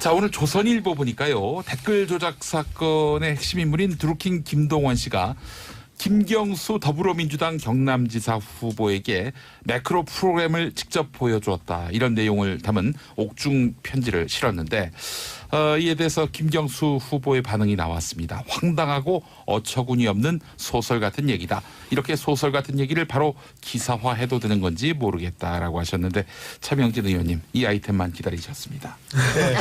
자, 오늘 조선일보 보니까요. 댓글 조작 사건의 핵심 인물인 드루킹 김동원 씨가 김경수 더불어민주당 경남지사 후보에게 매크로 프로그램을 직접 보여주었다. 이런 내용을 담은 옥중 편지를 실었는데 이에 대해서 김경수 후보의 반응이 나왔습니다. 황당하고 어처구니 없는 소설 같은 얘기다. 이렇게 소설 같은 얘기를 바로 기사화해도 되는 건지 모르겠다라고 하셨는데 차명진 의원님 이 아이템만 기다리셨습니다. 네.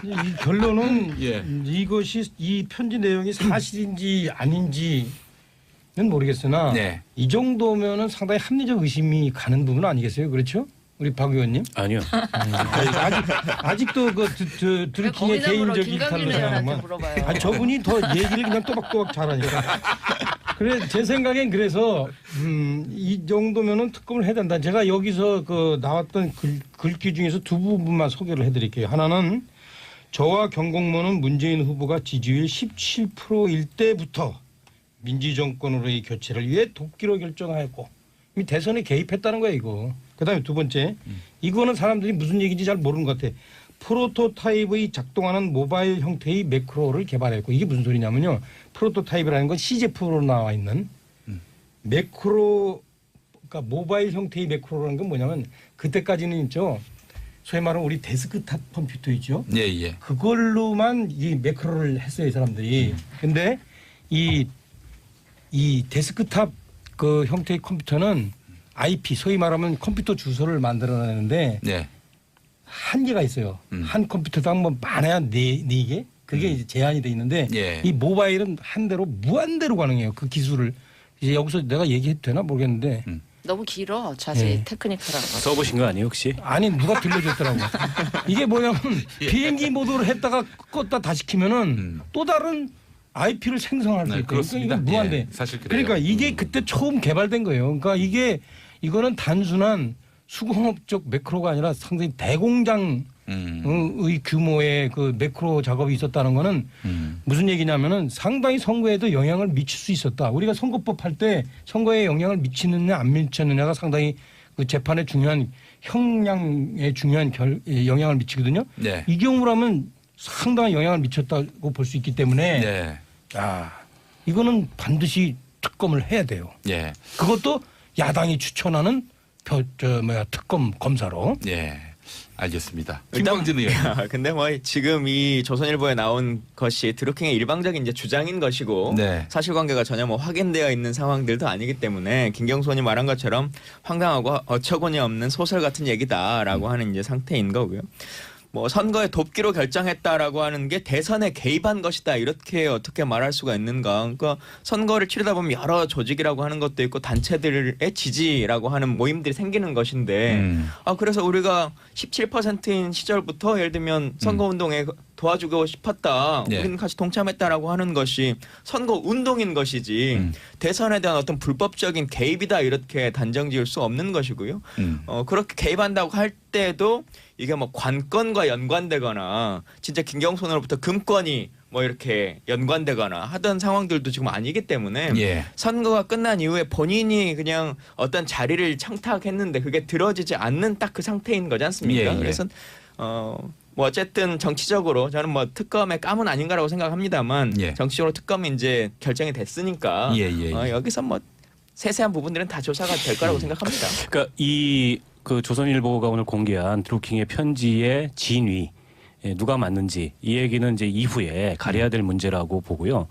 이 결론은 예. 이것이 이 편지 내용이 사실인지 아닌지는 모르겠으나 네. 이 정도면은 상당히 합리적 의심이 가는 부분 아니겠어요? 그렇죠? 우리 박 의원님? 아니요. 아직도 그 드루킹의 개인적인 김강진 탈로 의원한테 생각하면 물어봐요. 아니 저분이 더 얘기를 그냥 또박또박 잘하니까. 그래 제 생각엔 그래서 이 정도면은 특검을 해야 된다. 제가 여기서 그 나왔던 글귀 중에서 두 부분만 소개를 해드릴게요. 하나는 저와 경공모는 문재인 후보가 지지율 17%일 때부터 민주정권으로의 교체를 위해 돕기로 결정하였고 이미 대선에 개입했다는 거예요 이거. 그다음에 두 번째 이거는 사람들이 무슨 얘기인지 잘 모르는 것 같아. 프로토타입의 작동하는 모바일 형태의 매크로를 개발했고 이게 무슨 소리냐면요. 프로토타입이라는 건 CJF로 나와 있는 매크로 그러니까 모바일 형태의 매크로라는 건 뭐냐면 그때까지는 있죠. 소위 말하는 우리 데스크탑 컴퓨터 있죠. 예, 예. 그걸로만 이 매크로를 했어요, 이 사람들이. 근데 이 데스크탑 그 형태의 컴퓨터는 IP, 소위 말하면 컴퓨터 주소를 만들어내는데 네. 한계가 있어요. 한 컴퓨터당 뭐 많아야 네 개? 그게 이제 제한이 돼 있는데 예. 이 모바일은 한 대로 무한대로 가능해요. 그 기술을. 이제 여기서 내가 얘기해도 되나 모르겠는데 너무 길어. 자세히 예. 테크니컬한 거. 써보신 거 아니에요 혹시? 아니 누가 들려줬더라고. 이게 뭐냐면 비행기 모드를 했다가 껐다 다시 키면은 또 다른 IP를 생성할 수 네, 있대요. 그렇습니다. 그러니까 이건 무한대. 예, 사실 그래요. 그러니까 이게 그때 처음 개발된 거예요. 그러니까 이거는 단순한 수공업적 매크로가 아니라 상당히 대공장의 규모의 그 매크로 작업이 있었다는 거는 무슨 얘기냐면은 상당히 선거에도 영향을 미칠 수 있었다. 우리가 선거법 할 때 선거에 영향을 미치느냐 안 미쳤느냐가 상당히 그 재판에 중요한 형량에 중요한 영향을 미치거든요. 네. 이 경우라면 상당한 영향을 미쳤다고 볼 수 있기 때문에 네. 이거는 반드시 특검을 해야 돼요. 예. 그것도 야당이 추천하는 특검 검사로. 예. 알겠습니다. 일단 김광진 의원. 근데 뭐 지금 이 조선일보에 나온 것이 드루킹의 일방적인 이제 주장인 것이고 네. 사실관계가 전혀 뭐 확인되어 있는 상황들도 아니기 때문에 김경수 의원이 말한 것처럼 황당하고 어처구니 없는 소설 같은 얘기다라고 하는 이제 상태인 거고요. 뭐 선거에 돕기로 결정했다라고 하는 게 대선에 개입한 것이다 이렇게 어떻게 말할 수가 있는가? 그러니까 선거를 치르다 보면 여러 조직이라고 하는 것도 있고 단체들의 지지라고 하는 모임들이 생기는 것인데 그래서 우리가 17%인 시절부터 예를 들면 선거운동에 도와주고 싶었다. 네. 우리는 같이 동참했다라고 하는 것이 선거운동인 것이지 대선에 대한 어떤 불법적인 개입이다 이렇게 단정지을 수 없는 것이고요. 그렇게 개입한다고 할 때도 이게 뭐 관건과 연관되거나 진짜 김경수로부터 금권이 뭐 이렇게 연관되거나 하던 상황들도 지금 아니기 때문에 예. 선거가 끝난 이후에 본인이 그냥 어떤 자리를 청탁했는데 그게 들어지지 않는 딱 그 상태인 거지 않습니까? 예, 예. 그래서 뭐 어쨌든 정치적으로 저는 뭐 특검의 깜은 아닌가라고 생각합니다만 예. 정치적으로 특검이 이제 결정이 됐으니까 예, 예, 예. 여기서 뭐 세세한 부분들은 다 조사가 될 거라고 생각합니다. 그러니까 그 조선일보가 오늘 공개한 드루킹의 편지의 진위 누가 맞는지 이 얘기는 이제 이후에 가려야 될 문제라고 보고요.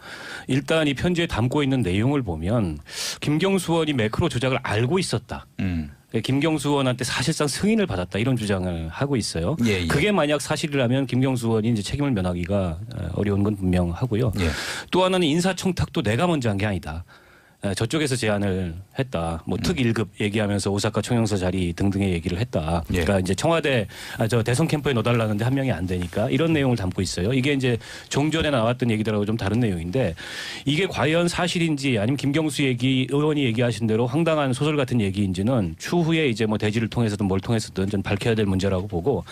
일단 이 편지에 담고 있는 내용을 보면 김경수 의원이 매크로 조작을 알고 있었다. 김경수 의원한테 사실상 승인을 받았다 이런 주장을 하고 있어요. 예, 예. 그게 만약 사실이라면 김경수 의원이 이제 책임을 면하기가 어려운 건 분명하고요. 예. 또 하나는 인사청탁도 내가 먼저 한 게 아니다. 저쪽에서 제안을 했다. 뭐 특 1급 얘기하면서 오사카 총영사 자리 등등의 얘기를 했다. 예. 그러니까 이제 청와대 저 대선 캠프에 넣어달라는데 한 명이 안 되니까 이런 내용을 담고 있어요. 이게 이제 종전에 나왔던 얘기들하고 좀 다른 내용인데 이게 과연 사실인지 아니면 김경수 의원이 얘기하신 대로 황당한 소설 같은 얘기인지는 추후에 이제 뭐 대지를 통해서든 뭘 통해서든 좀 밝혀야 될 문제라고 보고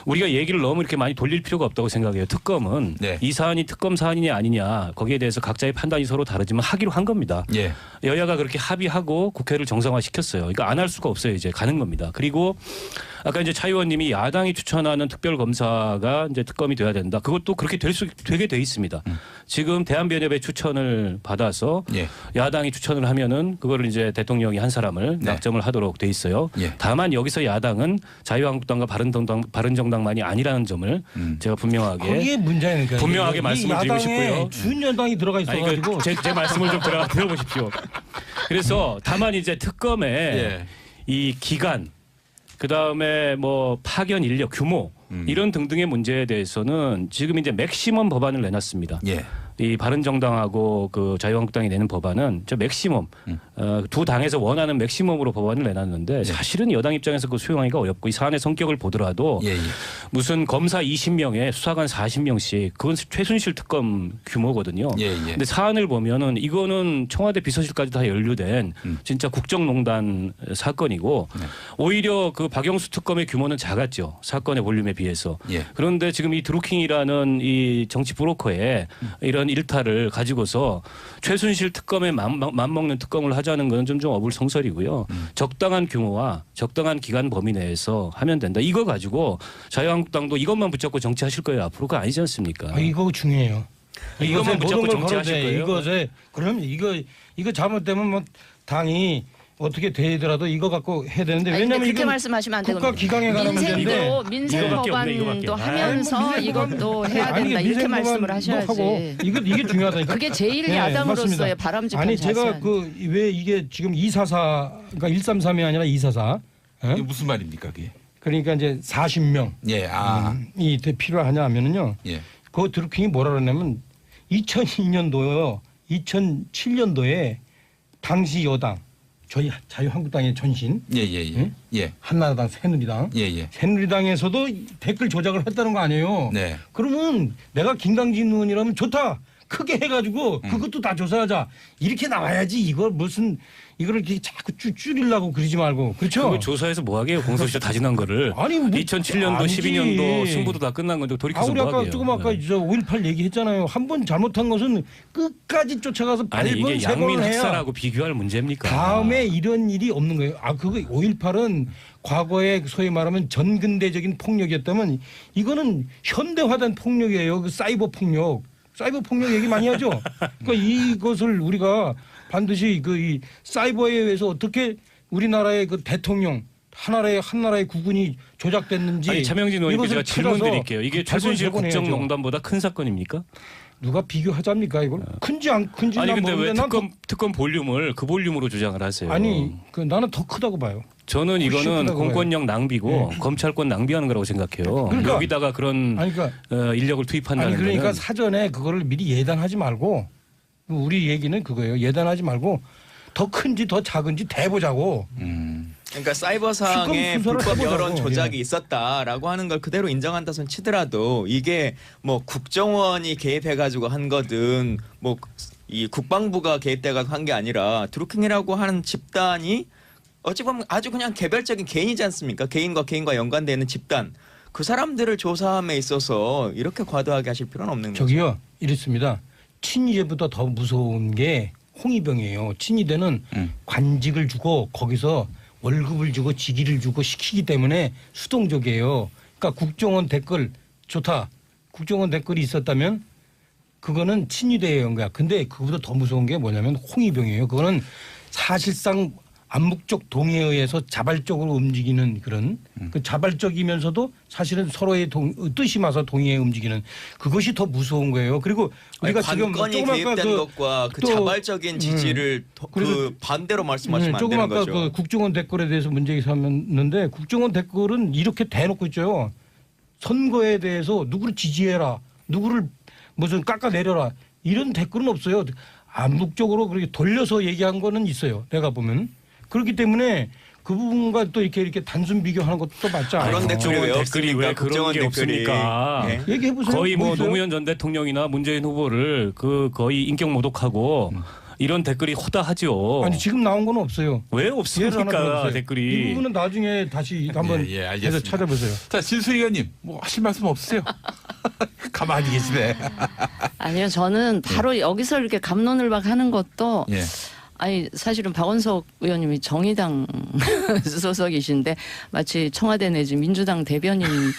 우리가 얘기를 너무 이렇게 많이 돌릴 필요가 없다고 생각해요. 특검은 네. 이 사안이 특검 사안이냐 아니냐 거기에 대해서 각자의 판단이 서로 다르지만 하기로 한 겁니다. 예. 여야가 그렇게 합의하고 국회를 정상화시켰어요. 그러니까 안 할 수가 없어요. 이제 가는 겁니다. 그리고 아까 이제 차 의원님이 야당이 추천하는 특별검사가 이제 특검이 돼야 된다. 그것도 그렇게 되게 돼 있습니다. 지금 대한변협의 추천을 받아서 예. 야당이 추천을 하면은 그거를 이제 대통령이 한 사람을 네. 낙점을 하도록 돼 있어요. 예. 다만 여기서 야당은 자유한국당과 바른정당만이 아니라는 점을 제가 분명하게 거기에 문제니까 분명하게 말씀을 드리고 싶고요. 준연당이 들어가 아니, 있어가지고 제 말씀을 좀 들어보십시오. 그래서 다만 이제 특검에 예. 이 기간, 그 다음에 뭐 파견 인력 규모 이런 등등의 문제에 대해서는 지금 이제 맥시멈 법안을 내놨습니다. 예. 이 바른정당하고 그 자유한국당이 내는 법안은 저 맥시멈 두 당에서 원하는 맥시멈으로 법안을 내놨는데 사실은 여당 입장에서 그 수용하기가 어렵고 이 사안의 성격을 보더라도 예. 예. 무슨 검사 20명에 수사관 40명씩 그건 최순실 특검 규모거든요. 예. 예. 근데 사안을 보면은 이거는 청와대 비서실까지 다 연루된 진짜 국정농단 사건이고 오히려 그 박영수 특검의 규모는 작았죠. 사건의 볼륨에 비해서. 예. 그런데 지금 이 드루킹이라는 이 정치 브로커의 이런 일탈을 가지고서 최순실 특검에 맞먹는 특검을 하자는 것은 좀 어불성설이고요. 적당한 규모와 적당한 기간 범위 내에서 하면 된다. 이거 가지고 자유한국당도 이것만 붙잡고 정치하실 거예요. 앞으로가 아니지 않습니까? 이거 중요해요. 이것만 붙잡고 모든 걸 정치하실 걸어도 돼. 거예요? 이것에 그럼 이거 잘못되면 뭐 당이 어떻게 되더라도 이거 갖고 해야 되는데 아니, 왜냐면 근데 그렇게 이건 말씀하시면 안 되고 국가 기강에 관한 문제인데 민생 이거밖에 없네, 이거밖에. 법안도 하면서 아니, 뭐 이것도 해야 아니, 된다 이렇게 민생 말씀을 법안 하셔야지. 하고 이게 중요하다니까. 그게 제일 네, 야당으로서의 맞습니다. 바람직한 아니 제가 자세한. 그 왜 이게 지금 244 그러니까 133이 아니라 244 이게 무슨 말입니까, 그게? 그러니까 이제 40명 예. 아. 이 필요하냐 하면은요. 예. 그 드루킹이 뭐라 그러냐면 2002년도요. 2007년도에 당시 여당 저희 자유한국당의 전신 예. 예. 예. 응? 예. 한나라당 새누리당 예. 예. 새누리당에서도 댓글 조작을 했다는 거 아니에요. 네. 그러면 내가 김강진 의원이라면 좋다. 크게 해가지고 그것도 다 조사하자. 이렇게 나와야지. 이걸 무슨 이거를 이렇게 자꾸 줄이려고 그러지 말고. 그렇죠? 그거 조사해서 뭐 하게요? 공소시효 다 지난 거를. 아니, 뭐, 2007년도, 아니지. 12년도 승부도 다 끝난 건데 돌이켜서 우리 뭐 아까 하게요? 조금 아까 네. 저 5.18 얘기했잖아요. 한 번 잘못한 것은 끝까지 쫓아가서 아니 이게 8번, 양민 3번을 해야 학살하고 비교할 문제입니까? 다음에 이런 일이 없는 거예요. 그거 5.18은 과거에 소위 말하면 전근대적인 폭력이었다면 이거는 현대화된 폭력이에요. 그 사이버 폭력. 사이버 폭력 얘기 많이 하죠. 그러니까 이것을 우리가 반드시 이 사이버에 의해서 어떻게 우리나라의 그 대통령 한 나라의 국군이 조작됐는지 아니 차명진 의원님 제가 이것을 질문 찾아서 드릴게요. 이게 대본 최순실 대본해야죠. 국정농단보다 큰 사건입니까? 누가 비교하자입니까 이걸? 큰지 안 큰지 아니 난 근데 왜 모르는데 난 특검 볼륨을 그 볼륨으로 주장을 하세요? 아니 나는 더 크다고 봐요. 저는 훨씬 이거는 크다고 공권력 낭비고 검찰권 낭비하는 거라고 생각해요. 그러니까- 여기다가 그런 아니 그러니까 인력을 투입한다는 아니 그러니까 거는 사전에 그거를 미리 예단하지 말고 우리 얘기는 그거예요. 예단하지 말고 더 큰지 더 작은지 대보자고. 그러니까 사이버상의 수사를 불법 해보자고. 여론 조작이 예. 있었다라고 하는 걸 그대로 인정한다 손 치더라도 이게 뭐 국정원이 개입해가지고 한 거든 뭐 이 국방부가 개입돼가지고 한 게 아니라 드루킹이라고 하는 집단이 어찌 보면 아주 그냥 개별적인 개인이지 않습니까? 개인과 연관되는 집단 그 사람들을 조사함에 있어서 이렇게 과도하게 하실 필요는 없는 거죠. 저기요 이렇습니다. 친위제보다 더 무서운 게 홍위병이에요. 친위대는 관직을 주고 거기서 월급을 주고 직위를 주고 시키기 때문에 수동적이에요. 그러니까 국정원 댓글 좋다. 국정원 댓글이 있었다면 그거는 친위대에 온 거야. 근데 그보다 더 무서운 게 뭐냐면 홍위병이에요. 그거는 사실상 암묵적 동의에 의해서 자발적으로 움직이는 그런 그 자발적이면서도 사실은 서로의 뜻이 맞아 동의에 움직이는 그것이 더 무서운 거예요. 그리고 우리가 지금 관건이 조금 아까 개입된 것과 그 또 자발적인 지지를 그리고 그 반대로 말씀하시면 안 조금 되는 아까 거죠. 그 국정원 댓글에 대해서 문제 삼았는데 국정원 댓글은 이렇게 대놓고 있죠. 선거에 대해서 누구를 지지해라, 누구를 무슨 깎아내려라 이런 댓글은 없어요. 암묵적으로 그렇게 돌려서 얘기한 거는 있어요. 내가 보면 그렇기 때문에 그 부분과 또 이렇게 단순 비교하는 것도 또 맞지 않아요. 그런 댓글이 왜 댓글이 왜 그런 국정원 게 댓글이. 없습니까? 예. 얘기해 보세요. 거의 뭐 있어요? 노무현 전 대통령이나 문재인 후보를 그 거의 인격 모독하고 이런 댓글이 허다하죠. 아니 지금 나온 건 없어요. 왜 예를 하나 없습니까 들어보세요. 이 댓글이? 부분은 나중에 다시 한번 예, 해서 알겠습니다. 찾아보세요. 자, 진수 의원님 뭐 하실 말씀 없으세요? 가만히 계시네. 아니요 저는 바로 여기서 이렇게 갑론을 막 하는 것도 예. 아니 사실은 박원석 의원님이 정의당 소속이신데 마치 청와대 내지 민주당 대변인인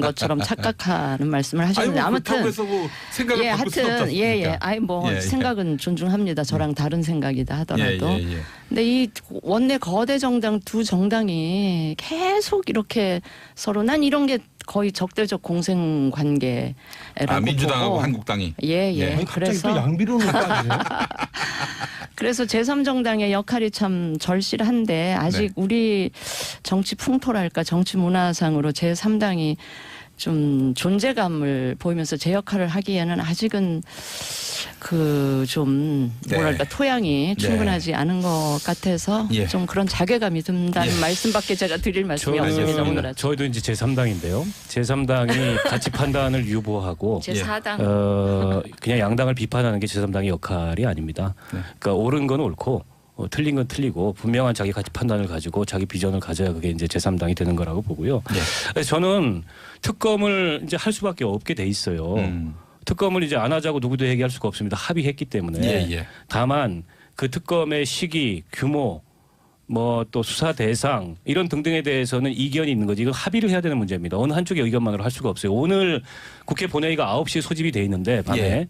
것처럼 착각하는 말씀을 하셨는데 아무튼 해서 뭐 생각을 예, 바꿀 수 없지 하여튼 않습니까? 예. 아니 뭐 예. 생각은 존중합니다. 저랑 다른 생각이다 하더라도. 예. 근데 이 원내 거대 정당 두 정당이 계속 이렇게 서로 난 이런 게 거의 적대적 공생 관계라고 민주당하고 보고. 한국당이. 예. 예. 아니, 갑자기 그래서 또 양비론으로 빠지세요? 그래서 제3정당의 역할이 참 절실한데 아직 네. 우리 정치 풍토랄까 정치 문화상으로 제3당이 좀 존재감을 보이면서 제 역할을 하기에는 아직은 그 좀 뭐랄까 네. 토양이 충분하지 않은 것 같아서 예. 좀 그런 자괴감이 든다는 예. 말씀밖에 제가 드릴 말씀이 없습니다. 알겠습니다. 오늘 아침. 저희도 이제 제3당인데요. 제3당이 가치 판단을 유보하고 제4당 그냥 양당을 비판하는 게 제3당의 역할이 아닙니다. 네. 그러니까 옳은 건 옳고 틀린 건 틀리고 분명한 자기 가치 판단을 가지고 자기 비전을 가져야 그게 이제 제3당이 되는 거라고 보고요. 예. 그래서 저는 특검을 이제 할 수밖에 없게 돼 있어요. 특검을 이제 안 하자고 누구도 얘기할 수가 없습니다. 합의했기 때문에. 예. 다만 그 특검의 시기, 규모, 뭐 또 수사 대상 이런 등등에 대해서는 이견이 있는 거지. 이건 합의를 해야 되는 문제입니다. 어느 한쪽의 의견만으로 할 수가 없어요. 오늘 국회 본회의가 9시에 소집이 돼 있는데 밤에. 예.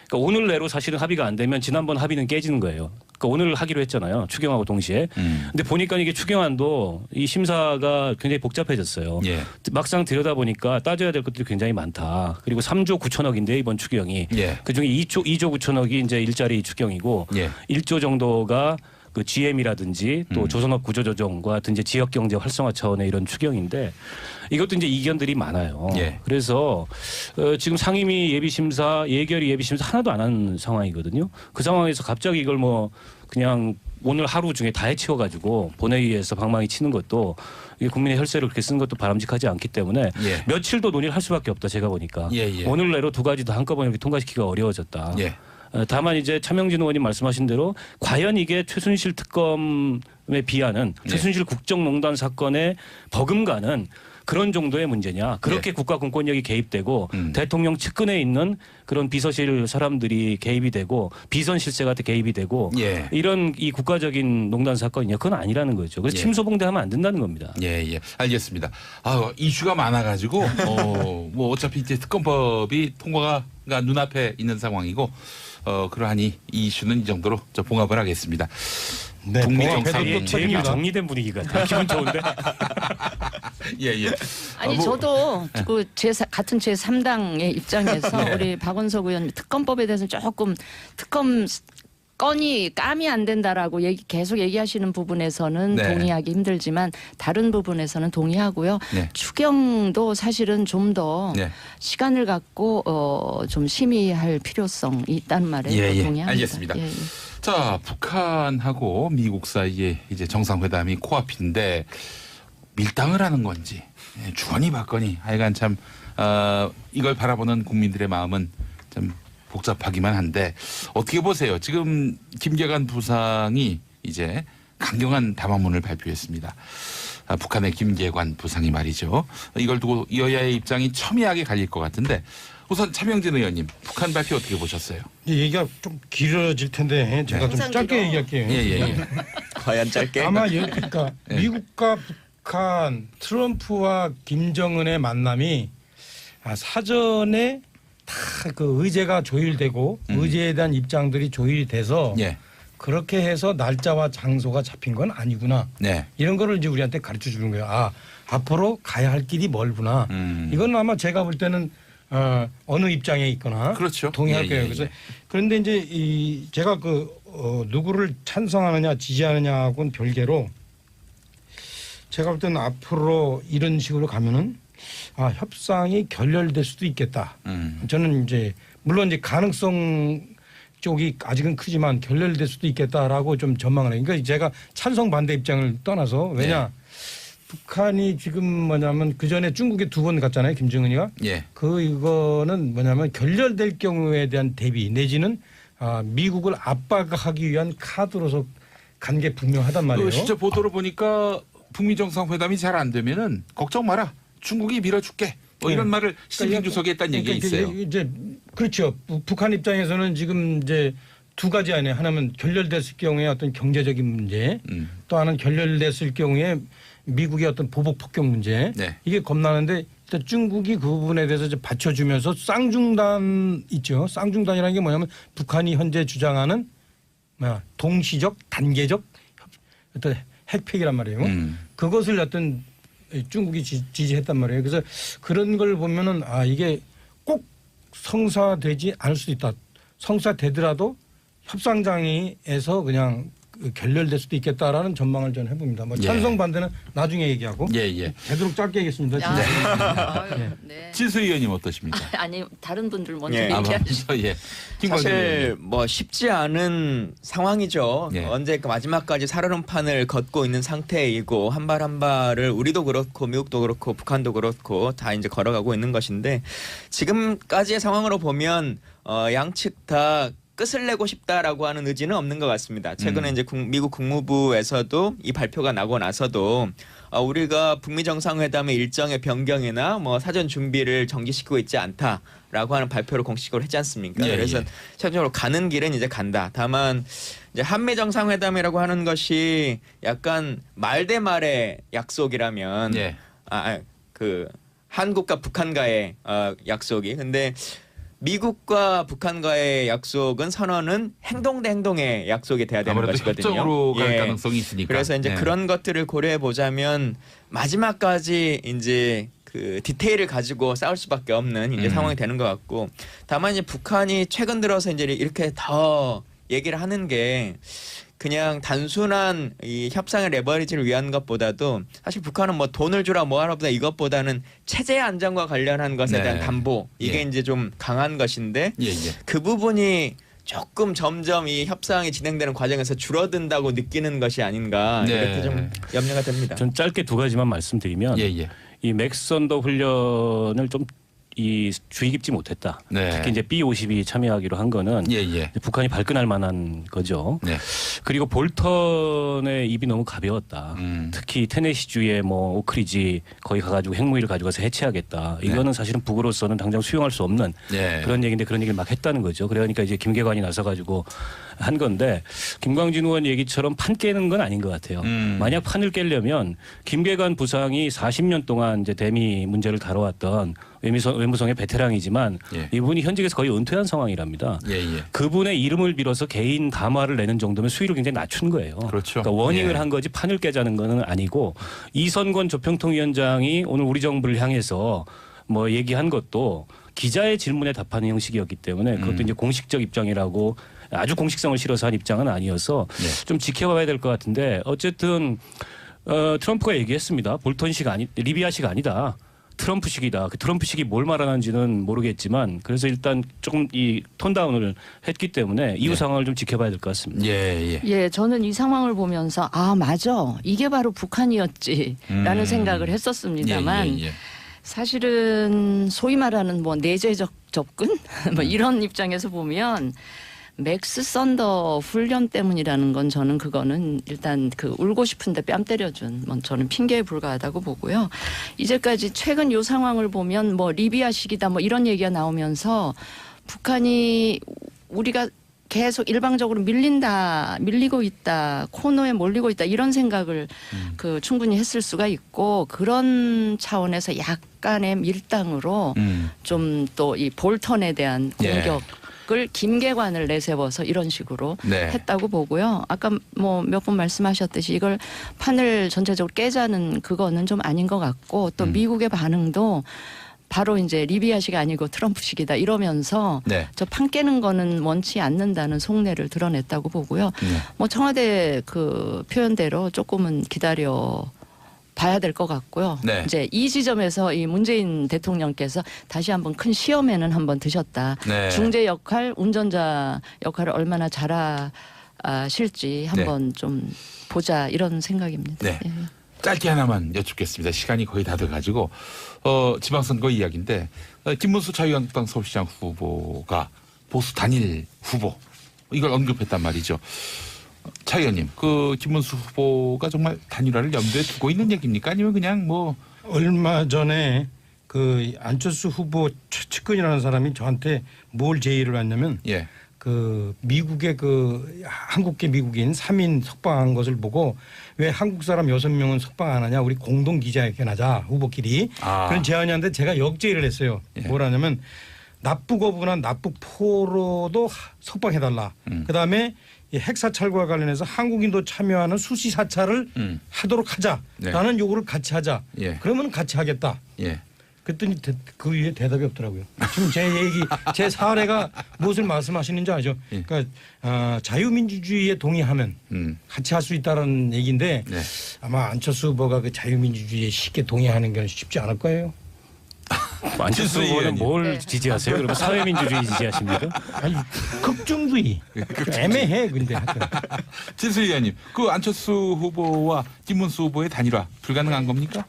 그러니까 오늘 내로 사실은 합의가 안 되면 지난번 합의는 깨지는 거예요. 그러니까 오늘 하기로 했잖아요. 추경하고 동시에. 근데 보니까 이게 추경안도 이 심사가 굉장히 복잡해졌어요. 예. 막상 들여다보니까 따져야 될 것들이 굉장히 많다. 그리고 3조 9천억인데 이번 추경이. 예. 그중에 2조 9천억이 이제 일자리 추경이고 예. 1조 정도가 그 GM이라든지 또 조선업 구조조정과 같은 이제 지역 경제 활성화 차원의 이런 추경인데 이것도 이제 이견들이 많아요. 예. 그래서 지금 상임위 예비심사, 예결위 예비심사 하나도 안 한 상황이거든요. 그 상황에서 갑자기 이걸 뭐 그냥 오늘 하루 중에 다 해치워가지고 본회의에서 방망이 치는 것도 이게 국민의 혈세를 그렇게 쓰는 것도 바람직하지 않기 때문에 예. 며칠도 논의를 할 수밖에 없다 제가 보니까 예. 오늘 내로 두 가지 다 한꺼번에 이렇게 통과시키기가 어려워졌다. 예. 다만 이제 차명진 의원님 말씀하신 대로 과연 이게 최순실 특검에 비하는 네. 최순실 국정농단 사건의 버금가는 그런 정도의 문제냐. 그렇게 네. 국가 공권력이 개입되고 대통령 측근에 있는 그런 비서실 사람들이 개입이 되고 비선 실세한테 개입이 되고 예. 이런 이 국가적인 농단 사건이냐. 그건 아니라는 거죠. 그래서 예. 침소봉대하면 안 된다는 겁니다. 예. 알겠습니다. 이슈가 많아가지고 뭐 어차피 이제 특검법이 통과가 눈앞에 있는 상황이고 그러하니 이 이슈는 이 정도로 저 봉합을 하겠습니다. 네, 북미 봉합해도 정상회의 또 제일 터집니다. 정리된 분위기 같아요. 기분 좋은데. 예. 아니 뭐, 저도 그 같은 제3당의 입장에서 우리 박원석 의원 특검법에 대해서는 조금 특검 건이 까미 안 된다라고 계속 얘기하시는 부분에서는 네. 동의하기 힘들지만 다른 부분에서는 동의하고요. 네. 추경도 사실은 좀 더 네. 시간을 갖고 좀 심의할 필요성이 있다는 말에 예. 동의합니다. 알겠습니다. 예. 자, 북한하고 미국 사이에 이제 정상회담이 코앞인데 밀당을 하는 건지 주거니 받거니 하여간 참 이걸 바라보는 국민들의 마음은 좀 복잡하기만 한데 어떻게 보세요? 지금 김계관 부상이 이제 강경한 담화문을 발표했습니다. 북한의 김계관 부상이 말이죠. 이걸 두고 여야의 입장이 첨예하게 갈릴 것 같은데 우선 차명진 의원님 북한 발표 어떻게 보셨어요? 이 얘기가 좀 길어질 텐데 제가 좀 항상 짧게 길어. 얘기할게요. 예. 과연 짧게? 아마 그러니까 예. 미국과 북한 트럼프와 김정은의 만남이 사전에 다 그 의제가 조율되고 의제에 대한 입장들이 조율이 돼서 예. 그렇게 해서 날짜와 장소가 잡힌 건 아니구나. 네. 이런 거를 이제 우리한테 가르쳐 주는 거예요. 앞으로 가야 할 길이 멀구나. 이건 아마 제가 볼 때는 어느 입장에 있거나 그렇죠. 동의할 예, 거예요. 예, 그래서 예. 그런데 이제 제가 누구를 찬성하느냐 지지하느냐하고는 별개로 제가 볼 때는 앞으로 이런 식으로 가면은 협상이 결렬될 수도 있겠다. 저는 이제 물론 이제 가능성 쪽이 아직은 크지만 결렬될 수도 있겠다라고 좀 전망을 해요. 그러니까 제가 찬성 반대 입장을 떠나서 왜냐 북한이 지금 뭐냐면 그 전에 중국에 2번 갔잖아요. 김정은이가. 예. 이거는 뭐냐면 결렬될 경우에 대한 대비 내지는 미국을 압박하기 위한 카드로서 간 게 분명하단 말이에요. 실제 보도를 보니까 북미 정상회담이 잘 안 되면은 걱정 마라. 중국이 밀어줄게. 뭐 이런 말을 시진핑 주석이 했다는 얘기가 있어요. 이제 그렇죠. 북한 입장에서는 지금 이제 두 가지 안에 하나는 결렬됐을 경우에 어떤 경제적인 문제, 또 하나는 결렬됐을 경우에 미국의 어떤 보복 폭격 문제 네. 이게 겁나는데 일단 중국이 그 부분에 대해서 이제 받쳐주면서 쌍중단 있죠. 쌍중단이라는 게 뭐냐면 북한이 현재 주장하는 동시적 단계적 어떤 핵폐기란 말이에요. 그것을 어떤 중국이 지지했단 말이에요. 그래서 그런 걸 보면은 이게 꼭 성사되지 않을 수도 있다. 성사되더라도 협상장에서 그냥 결렬될 수도 있겠다라는 전망을 저는 해봅니다. 뭐 찬성 반대는 나중에 얘기하고 예. 되도록 짧게 하겠습니다. 네. 진수 의원님 어떠십니까? 아니 다른 분들 먼저 예. 얘기하시죠. 예. 김광진 사실 의원님. 뭐 쉽지 않은 상황이죠. 예. 언제 그 마지막까지 살얼음판을 걷고 있는 상태이고 한 발 한 발을 우리도 그렇고 미국도 그렇고 북한도 그렇고 다 이제 걸어가고 있는 것인데 지금까지의 상황으로 보면 양측 다 끝을 내고 싶다라고 하는 의지는 없는 것 같습니다. 최근에 이제 미국 국무부에서도 이 발표가 나고 나서도 우리가 북미 정상회담의 일정의 변경이나 뭐 사전 준비를 정지시키고 있지 않다라고 하는 발표를 공식적으로 했지 않습니까? 예, 그래서 최종적으로 가는 길은 이제 간다. 다만 이제 한미 정상회담이라고 하는 것이 약간 말 대 말의 약속이라면 예. 그 한국과 북한과의 약속이 근데 미국과 북한과의 약속은 선언은 행동 대 행동의 약속이 돼야 되는 아무래도 것이거든요. 협정으로 갈 예. 가능성이 있으니까. 그래서 이제 네. 그런 것들을 고려해 보자면 마지막까지 이제 그 디테일을 가지고 싸울 수밖에 없는 이제 상황이 되는 것 같고 다만 이제 북한이 최근 들어서 이제 이렇게 더 얘기를 하는 게 그냥 단순한 이 협상의 레버리지를 위한 것보다도 사실 북한은 뭐 돈을 주라 뭐 하라보다 이것보다는 체제 안정과 관련한 것에 네. 대한 담보 이게 예. 이제 좀 강한 것인데 예. 그 부분이 조금 점점 이 협상이 진행되는 과정에서 줄어든다고 느끼는 것이 아닌가 네. 이렇게 좀 염려가 됩니다. 전 짧게 두 가지만 말씀드리면 예. 이 맥선더 훈련을 좀 이 주의 깊지 못했다. 네. 특히 이제 B-50이 참여하기로 한 거는 예. 북한이 발끈할 만한 거죠. 네. 그리고 볼턴의 입이 너무 가벼웠다. 특히 테네시주의 뭐 오크리지 거기 가가지고 핵무기를 가져가서 해체하겠다. 이거는 사실은 북으로서는 당장 수용할 수 없는 네. 그런 얘기인데 그런 얘기를 막 했다는 거죠. 그러니까 이제 김계관이 나서가지고 한 건데 김광진 의원 얘기처럼 판 깨는 건 아닌 것 같아요. 만약 판을 깨려면 김계관 부상이 40년 동안 이제 대미 문제를 다뤄왔던 외무성의 베테랑이지만 예. 이분이 현직에서 거의 은퇴한 상황이랍니다. 예. 그분의 이름을 빌어서 개인 담화를 내는 정도면 수위를 굉장히 낮춘 거예요. 그렇죠. 그러니까 워닝을 예. 한 거지 판을 깨자는 거는 아니고 이선권 조평통위원장이 오늘 우리 정부를 향해서 뭐 얘기한 것도 기자의 질문에 답하는 형식이었기 때문에 그것도 이제 공식적 입장이라고 아주 공식성을 실어서 한 입장은 아니어서 예. 좀 지켜봐야 될 것 같은데 어쨌든 트럼프가 얘기했습니다. 볼턴식 리비아식 아니다. 트럼프식이다. 그 트럼프식이 뭘 말하는지는 모르겠지만 그래서 일단 조금 이 톤다운을 했기 때문에 이후 상황을 좀 지켜봐야 될 것 같습니다. 예, 저는 이 상황을 보면서 맞아. 이게 바로 북한이었지라는 생각을 했었습니다만 예. 사실은 소위 말하는 뭐 내재적 접근 뭐 이런 입장에서 보면 맥스 썬더 훈련 때문이라는 건 저는 그거는 일단 그 울고 싶은데 뺨 때려준 뭐 저는 핑계에 불과하다고 보고요. 이제까지 최근 요 상황을 보면 뭐 리비아식이다 뭐 이런 얘기가 나오면서 북한이 우리가 계속 일방적으로 밀리고 있다, 코너에 몰리고 있다 이런 생각을 그 충분히 했을 수가 있고 그런 차원에서 약간의 밀당으로 좀 또 이 볼턴에 대한 공격. 을 김계관을 내세워서 이런 식으로 했다고 보고요. 아까 뭐 몇 번 말씀하셨듯이 이걸 판을 전체적으로 깨자는 그거는 좀 아닌 것 같고 또 미국의 반응도 바로 이제 리비아식 아니고 트럼프식이다 이러면서 저 판 깨는 거는 원치 않는다는 속내를 드러냈다고 보고요. 뭐 청와대 그 표현대로 조금은 기다려 봐야 될 것 같고요. 이제 이 지점에서 이 문재인 대통령께서 다시 한번 큰 시험에는 한번 드셨다. 중재 역할, 운전자 역할을 얼마나 잘하실지 한번 좀 보자 이런 생각입니다. 네. 예. 짧게 하나만 여쭙겠습니다. 시간이 거의 다 돼가지고 지방선거 이야기인데 김문수 자유한국당 서울시장 후보가 보수 단일 후보 이걸 언급했단 말이죠. 차 의원님, 그 김문수 후보가 정말 단일화를 염두에 두고 있는 얘기입니까? 아니면 그냥 뭐 얼마 전에 그 안철수 후보 측근이라는 사람이 저한테 뭘 제의를 했냐면 그 그 미국의 그 한국계 미국인 3인 석방한 것을 보고 왜 한국 사람 6명은 석방 안 하냐 우리 공동 기자회견하자 후보끼리 그런 제안이 왔는데 제가 역제의를 했어요. 예. 뭐라냐면 납북어부나 납북포로도 석방해달라. 그다음에 이 핵사찰과 관련해서 한국인도 참여하는 수시 사찰을 하도록 하자라는 네. 요구를 같이 하자. 예. 그러면 같이 하겠다. 예. 그랬더니 그 위에 대답이 없더라고요. 지금 제 사례가 무엇을 말씀하시는지 아죠? 예. 그러니까 자유민주주의에 동의하면 같이 할 수 있다는 얘기인데 네. 아마 안철수 후보가 그 자유민주주의에 쉽게 동의하는 건 쉽지 않을 거예요. 안철수 후보는 뭘 네. 지지하세요? 그러면 사회민주주의 지지하십니까? 아니 극중주의 애매해 근데 하여튼. 진수 의원님, 그 안철수 후보와 김문수 후보의 단일화 불가능한 겁니까?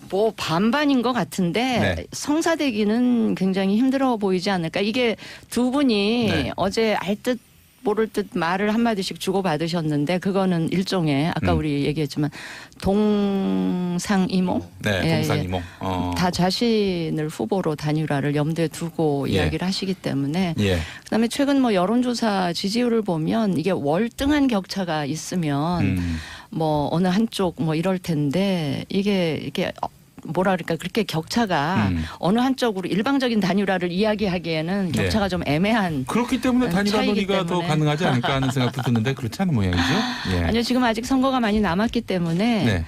뭐 반반인 것 같은데 네. 성사되기는 굉장히 힘들어 보이지 않을까. 이게 두 분이 네. 어제 알 듯 모를 듯 말을 한마디씩 주고받으셨는데 그거는 일종의 아까 우리 얘기했지만 동상이몽. 네, 예, 동상이몽. 다 자신을 후보로 단일화를 염두에 두고 예. 이야기를 하시기 때문에 예. 그다음에 최근 뭐 여론조사 지지율을 보면 이게 월등한 격차가 있으면 뭐 어느 한쪽 뭐 이럴 텐데 이게 뭐라 그럴까 그렇게 격차가 어느 한쪽으로 일방적인 단일화를 이야기하기에는 네. 격차가 좀 애매한. 그렇기 때문에 단일화 차이기 논의가 더 때문에. 가능하지 않을까 하는 생각도 드는데 그렇지 않은 모양이죠. 예. 아니요 지금 아직 선거가 많이 남았기 때문에 네.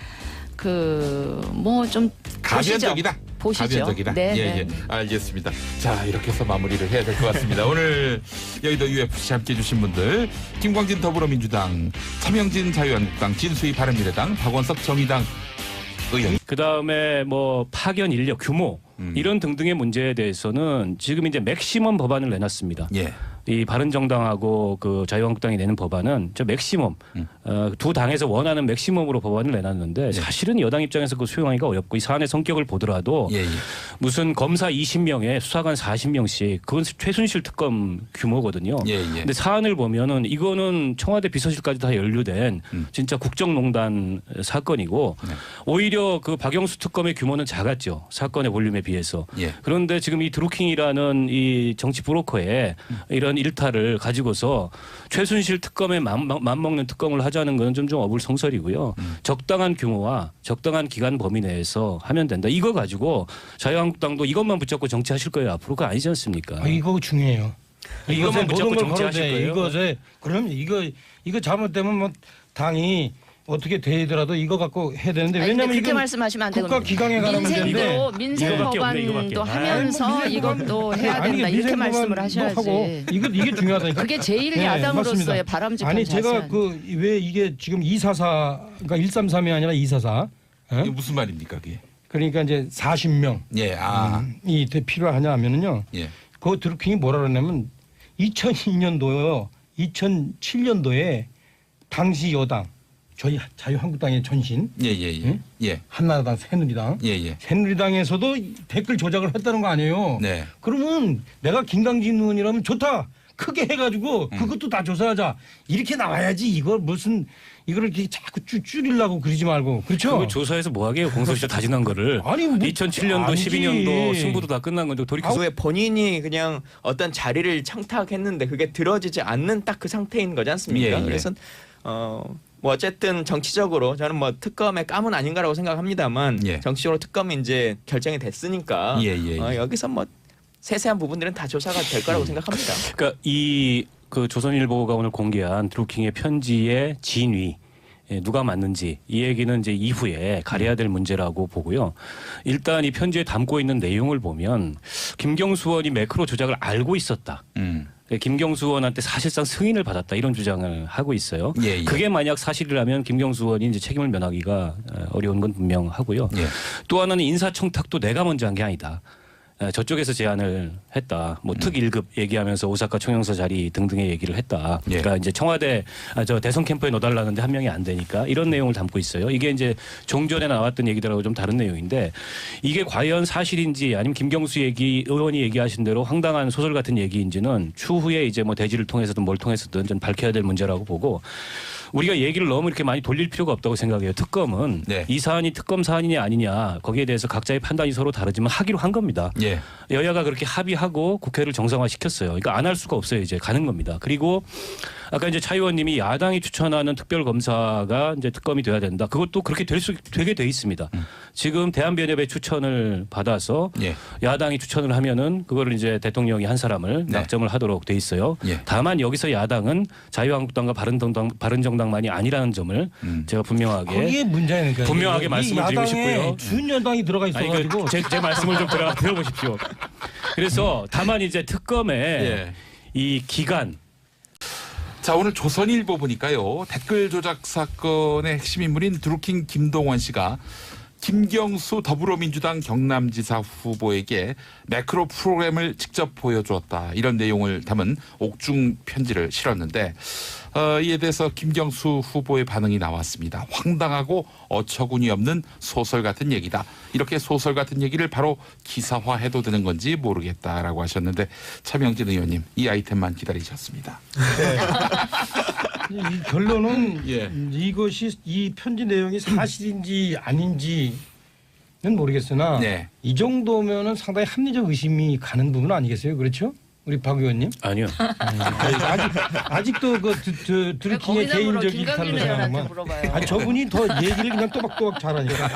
그 뭐 좀 가변적이다. 보시죠. 가변적이다. 네, 예, 예. 네. 알겠습니다. 자, 이렇게 해서 마무리를 해야 될 것 같습니다. 오늘 여의도 UFC 함께 해주신 분들 김광진 더불어민주당, 차명진 자유한국당, 진수희 바른미래당, 박원석 정의당 의원. 그 다음에 뭐 파견 인력 규모 이런 등등의 문제에 대해서는 지금 이제 맥시멈 법안을 내놨습니다. 예. 이 바른정당하고 그 자유한국당이 내는 법안은 저 맥시멈 두 당에서 원하는 맥시멈으로 법안을 내놨는데 사실은 여당 입장에서 그 수용하기가 어렵고 이 사안의 성격을 보더라도 예, 예. 무슨 검사 20명에 수사관 40명씩 그건 최순실 특검 규모거든요. 예, 예. 근데 사안을 보면은 이거는 청와대 비서실까지 다 연루된 진짜 국정농단 사건이고 오히려 그 박영수 특검의 규모는 작았죠. 사건의 볼륨에 비해서. 예. 그런데 지금 이 드루킹이라는 이 정치 브로커의 이런 일탈을 가지고서 최순실 특검에 맘먹는 특검을 하자는 건 좀 어불성설이고요. 적당한 규모와 적당한 기간 범위 내에서 하면 된다. 이거 가지고 자유한국당도 이것만 붙잡고 정치하실 거예요. 앞으로 그거 아니지 않습니까? 이거 중요해요. 이것만 붙잡고 모든 걸 정치하실 걸어도 돼. 거예요? 이것에 그럼 이거 잘못되면 뭐 당이 어떻게 되더라도 이거 갖고 해야 되는데 아니, 근데 왜냐면 그렇게 이건 말씀하시면 안 되고 국가 기강에 관한 문제인데 민생 이거밖에 없네, 법안도 이거밖에. 하면서 아니, 뭐 민생 이것도 법안- 해야 아니, 된다 이렇게 민생 말씀을 법안도 하셔야지. 하고 이게 중요하다니까. 그게 제일 네, 야당으로서의 맞습니다. 바람직한 아니 제가 자세. 그 왜 이게 지금 244 그러니까 133이 아니라 244 이게 무슨 말입니까, 그게? 그러니까 이제 40명 예, 이 필요하냐 하면은요. 예. 그 드루킹이 뭐라 그러냐면 2002년도요. 2007년도에 당시 여당 저희 자유한국당의 전신 예, 예, 예. 응? 예. 한나라당 새누리당 예, 예. 새누리당에서도 댓글 조작을 했다는 거 아니에요. 네. 그러면 내가 김강진 의원이라면 좋다. 크게 해가지고 그것도 다 조사하자. 이렇게 나와야지. 이걸 무슨 이거를 이렇게 자꾸 줄이려고 그러지 말고. 그렇죠? 그거 조사해서 뭐하게요? 공소시효 다 지난 거를. 아니, 뭐, 2007년도, 아니지. 12년도 승부도 다 끝난 건데 돌이켜. 왜 본인이 그냥 어떤 자리를 청탁했는데 그게 들어지지 않는 딱 그 상태인 거지 않습니까? 예, 예. 그래서 뭐 어쨌든 정치적으로 저는 뭐 특검의 감은 아닌가라고 생각합니다만 예. 정치적으로 특검이 이제 결정이 됐으니까 예, 예, 예. 여기서 뭐 세세한 부분들은 다 조사가 될 거라고 생각합니다. 그러니까 이 그 조선일보가 오늘 공개한 드루킹의 편지의 진위 누가 맞는지 이 얘기는 이제 이후에 가려야 될 문제라고 보고요. 일단 이 편지에 담고 있는 내용을 보면 김경수 의원이 매크로 조작을 알고 있었다. 김경수 의원한테 사실상 승인을 받았다 이런 주장을 하고 있어요. 예, 예. 그게 만약 사실이라면 김경수 의원이 이제 책임을 면하기가 어려운 건 분명하고요. 예. 또 하나는 인사청탁도 내가 먼저 한 게 아니다. 저쪽에서 제안을 했다. 뭐 특 1급 얘기하면서 오사카 총영사 자리 등등의 얘기를 했다. 예. 그러니까 이제 청와대 저 대선 캠프에 넣어달라는데 한 명이 안 되니까 이런 내용을 담고 있어요. 이게 이제 종전에 나왔던 얘기들하고 좀 다른 내용인데 이게 과연 사실인지 아니면 김경수 의원이 얘기하신 대로 황당한 소설 같은 얘기인지는 추후에 이제 뭐 대지를 통해서든 뭘 통해서든 좀 밝혀야 될 문제라고 보고 우리가 얘기를 너무 이렇게 많이 돌릴 필요가 없다고 생각해요. 특검은 네. 이 사안이 특검 사안이냐 아니냐 거기에 대해서 각자의 판단이 서로 다르지만 하기로 한 겁니다. 예. 여야가 그렇게 합의하고 국회를 정상화시켰어요. 그러니까 안 할 수가 없어요. 이제 가는 겁니다. 그리고 아까 이제 차 의원님이 야당이 추천하는 특별검사가 이제 특검이 돼야 된다. 그것도 그렇게 되게 돼 있습니다. 지금 대한변협의 추천을 받아서 예. 야당이 추천을 하면은 그거를 이제 대통령이 한 사람을 네. 낙점을 하도록 돼 있어요. 예. 다만 여기서 야당은 자유한국당과 바른정당만이 아니라는 점을 제가 분명하게 거기에 문제는 그러니까 분명하게 말씀을 드리고 싶고요. 준여당이 들어가 있어가지고 제 말씀을 좀 들어보십시오. 그래서 다만 이제 특검의 예. 이 기간 자, 오늘 조선일보 보니까요. 댓글 조작 사건의 핵심 인물인 드루킹 김동원 씨가 김경수 더불어민주당 경남지사 후보에게 매크로 프로그램을 직접 보여주었다. 이런 내용을 담은 옥중 편지를 실었는데 이에 대해서 김경수 후보의 반응이 나왔습니다. 황당하고 어처구니 없는 소설 같은 얘기다. 이렇게 소설 같은 얘기를 바로 기사화해도 되는 건지 모르겠다라고 하셨는데 차명진 의원님 이 아이템만 기다리셨습니다. 이 결론은 예. 이것이 이 편지 내용이 사실인지 아닌지는 모르겠으나 네. 이 정도면은 상당히 합리적 의심이 가는 부분 아니겠어요? 그렇죠? 우리 박 의원님 아니요. 아직도 그 드루킹의 개인적 일탈로 생각하면 물어봐요. 아니 저분이 더 얘기를 그냥 또박또박 잘하니까.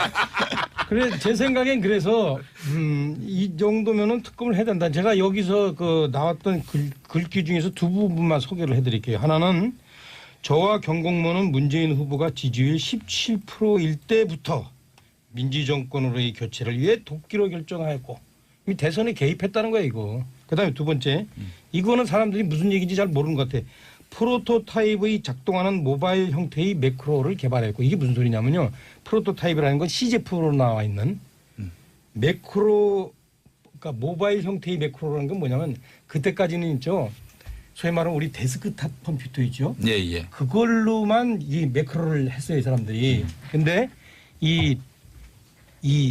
그래 제 생각엔 그래서 이 정도면은 특검을 해야 된다. 제가 여기서 그 나왔던 글귀 중에서 두 부분만 소개를 해드릴게요. 하나는 저와 경공모는 문재인 후보가 지지율 17%일 때부터 민주정권으로의 교체를 위해 돕기로 결정하였고 이미 대선에 개입했다는 거예요 이거. 그다음에 두 번째 이거는 사람들이 무슨 얘기인지 잘 모르는 것 같아. 프로토타입의 작동하는 모바일 형태의 매크로를 개발했고 이게 무슨 소리냐면요. 프로토타입이라는 건 CJF로 나와 있는 매크로 그러니까 모바일 형태의 매크로라는 건 뭐냐면 그때까지는 있죠. 소위 말하는 우리 데스크탑 컴퓨터 있죠. 예, 예. 그걸로만 이 매크로를 했어요, 이 사람들이. 근데 이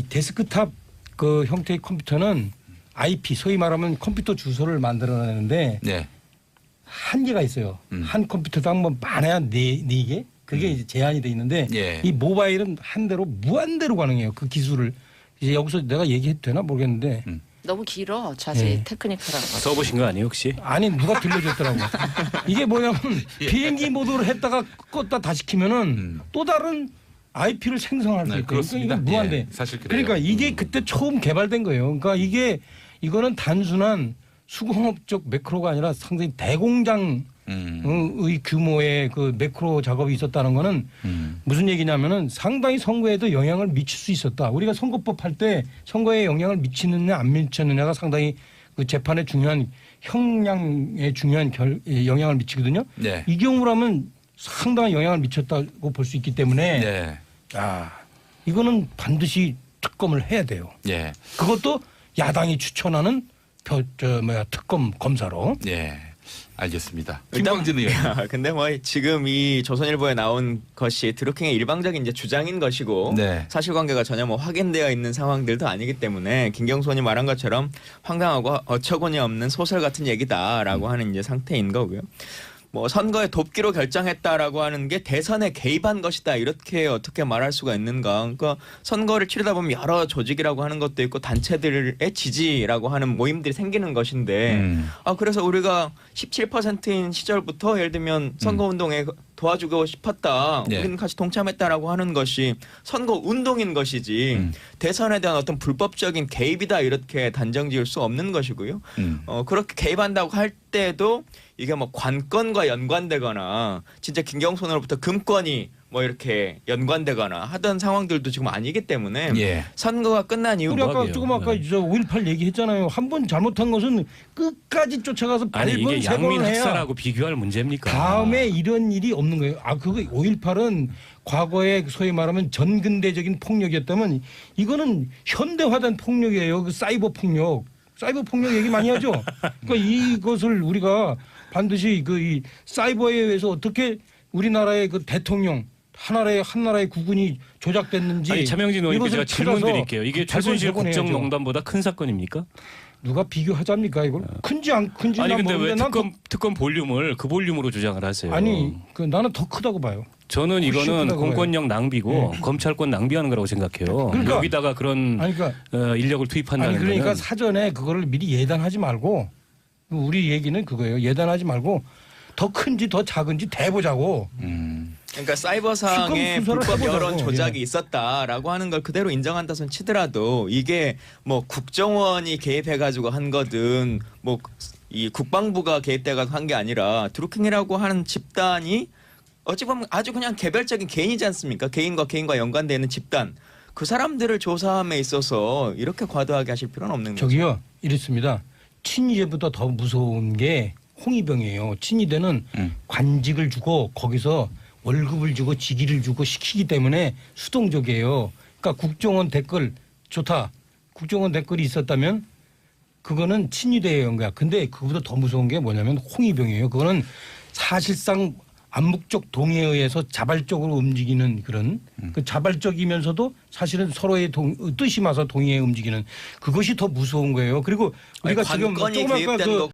데스크탑 그 형태의 컴퓨터는 IP, 소위 말하면 컴퓨터 주소를 만들어내는데 네. 한계가 있어요. 한 컴퓨터당 뭐 많아야 네 개? 그게 이제 제한이 돼 있는데 예. 이 모바일은 한 대로 무한대로 가능해요. 그 기술을. 이제 여기서 내가 얘기해도 되나 모르겠는데 너무 길어. 자세히 네. 테크니컬하고. 써보신 거 아니에요 혹시? 아니 누가 들려줬더라고. 이게 뭐냐면 비행기 모드를 했다가 껐다 다시 키면은 또 다른 IP를 생성할 수 네, 있고 그렇습니다. 이건 무한대. 예, 사실 그래요. 그러니까 이게 그때 처음 개발된 거예요. 그러니까 이거는 단순한 수공업적 매크로가 아니라 상당히 대공장의 규모의 그 매크로 작업이 있었다는 거는 무슨 얘기냐면은 상당히 선거에도 영향을 미칠 수 있었다. 우리가 선거법 할 때 선거에 영향을 미치느냐 안 미치느냐가 상당히 그 재판에 중요한 형량에 중요한 영향을 미치거든요. 네. 이 경우라면 상당한 영향을 미쳤다고 볼 수 있기 때문에 네. 이거는 반드시 특검을 해야 돼요. 예. 그것도 야당이 추천하는 특검 검사로. 예. 알겠습니다. 일단 김광진 의원. 근데 뭐 지금 이 조선일보에 나온 것이 드루킹의 일방적인 이제 주장인 것이고 네. 사실관계가 전혀 뭐 확인되어 있는 상황들도 아니기 때문에 김경수 의원이 말한 것처럼 황당하고 어처구니 없는 소설 같은 얘기다라고 하는 이제 상태인 거고요. 뭐 선거에 돕기로 결정했다라고 하는 게 대선에 개입한 것이다 이렇게 어떻게 말할 수가 있는가? 그러니까 선거를 치르다 보면 여러 조직이라고 하는 것도 있고 단체들의 지지라고 하는 모임들이 생기는 것인데 그래서 우리가 17%인 시절부터 예를 들면 선거 운동에 도와주고 싶었다. 네. 우리는 같이 동참했다라고 하는 것이 선거 운동인 것이지 대선에 대한 어떤 불법적인 개입이다 이렇게 단정지을 수 없는 것이고요. 그렇게 개입한다고 할 때도 이게 뭐 관건과 연관되거나 진짜 김경수로부터 금권이 뭐 이렇게 연관되거나 하던 상황들도 지금 아니기 때문에 예. 선거가 끝난 이후 우리 아까 뭐하게요? 조금 아까 저 5.18 얘기했잖아요. 한 번 잘못한 것은 끝까지 쫓아가서 아니 밟은 이게 세 번을 양민 해야 학살하고 비교할 문제입니까? 다음에 이런 일이 없는 거예요. 그거 5.18은 과거에 소위 말하면 전근대적인 폭력이었다면 이거는 현대화된 폭력이에요. 그 사이버 폭력. 사이버 폭력 얘기 많이 하죠. 그러니까 이것을 우리가 반드시 이 사이버에 의해서 어떻게 우리나라의 그 대통령 한나라의 국군이 조작됐는지 아니 차명진 의원님 이것을 제가 질문 찾아서 드릴게요. 이게 발본 최순실 제공해야죠. 국정농단보다 큰 사건입니까? 누가 비교하자입니까 이걸? 큰지 안 큰지 아니 난 근데 왜 모르는데 난 특검 볼륨을 그 볼륨으로 주장을 하세요? 아니 그 나는 더 크다고 봐요. 저는 훨씬 이거는 크다고 공권력 낭비고 검찰권 낭비하는 거라고 생각해요. 그러니까- 여기다가 그런 아니 그러니까 인력을 투입한다는 아니 그러니까 거는 사전에 그거를 미리 예단하지 말고 우리 얘기는 그거예요. 예단하지 말고 더 큰지 더 작은지 대보자고. 그러니까 사이버상에 특검 수사를 불법 해보자고. 여론 조작이 예. 있었다라고 하는 걸 그대로 인정한다선 치더라도 이게 뭐 국정원이 개입해가지고 한 거든 뭐 이 국방부가 개입돼가지고 한 게 아니라 드루킹이라고 하는 집단이 어찌 보면 아주 그냥 개별적인 개인이지 않습니까? 개인과 연관되어 있는 집단. 그 사람들을 조사함에 있어서 이렇게 과도하게 하실 필요는 없는 거죠. 저기요 이랬습니다. 친위제보다 더 무서운 게 홍위병이에요. 친위대는 관직을 주고 거기서 월급을 주고 직위를 주고 시키기 때문에 수동적이에요. 그러니까 국정원 댓글 좋다. 국정원 댓글이 있었다면 그거는 친위대예요. 근데 그보다 더 무서운 게 뭐냐면 홍위병이에요. 그거는 사실상 암묵적 동의에 의해서 자발적으로 움직이는 그런 그 자발적이면서도 사실은 서로의 뜻이 맞아 동의에 움직이는 그것이 더 무서운 거예요. 그리고 우리가 아니, 지금 관건이 조금 아까 개입된 그 거